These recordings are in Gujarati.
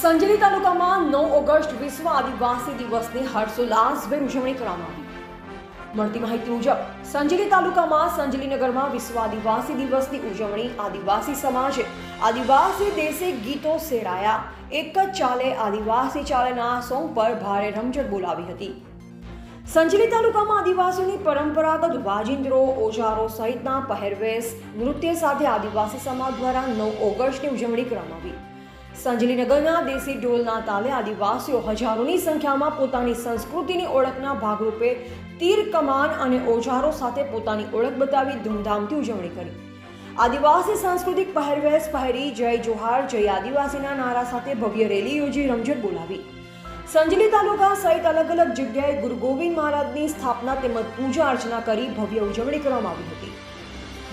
સંજેલી તાલુકામાં 9 ઓગસ્ટ વિશ્વ આદિવાસી દિવસની હર્ષોલ્લાસભેર ઉજવણી કરવામાં આવી। મળતી માહિતી મુજબ સંજેલી તાલુકામાં સંજેલી નગરમાં વિશ્વ આદિવાસી દિવસની ઉજવણી આદિવાસી સમાજે આદિવાસી દેશી ગીતો સેડાયા, એક જ ચાલે આદિવાસી ચાલેના સોંગ પર ભારે રમઝટ બોલાવી હતી। સંજેલી તાલુકામાં આદિવાસીઓની પરંપરાગત વાજિંત્રો, ઓજારો સહિતના પહેરવેશ, નૃત્ય સાથે આદિવાસી સમાજ દ્વારા 9 ઓગસ્ટની ઉજવણી કરવામાં આવી। સંજેલી નગરના દેશી ઢોલના તાલે આદિવાસીઓ હજારોની સંખ્યામાં પોતાની સંસ્કૃતિની ઓળખના ભાગરૂપે તીર, કમાન અને ઓજારો સાથે પોતાની ઓળખ બતાવી ધૂમધામથી ઉજવણી કરી। આદિવાસી સાંસ્કૃતિક પહેરવેશ પહેરી જય જોહાર, જય આદિવાસીના નારા સાથે ભવ્ય રેલી યોજી રમઝટ બોલાવી। સંજેલી તાલુકા સહિત અલગ અલગ જગ્યાએ ગુરુ ગોવિંદ મહારાજની સ્થાપના તેમજ પૂજા અર્ચના કરી ભવ્ય ઉજવણી કરવામાં આવી હતી।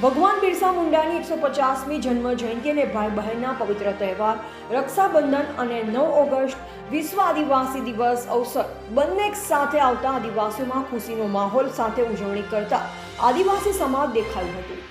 ભગવાન બિરસા મુંડાની 150મી જન્મ જયંતિ અને ભાઈ બહેનના પવિત્ર તહેવાર રક્ષાબંધન અને 9 ઓગસ્ટ વિશ્વ આદિવાસી દિવસ અવસર બંને એક સાથે આવતા આદિવાસીઓમાં ખુશીનો માહોલ સાથે ઉજવણી કરતા આદિવાસી સમાજ દેખાયું હતું।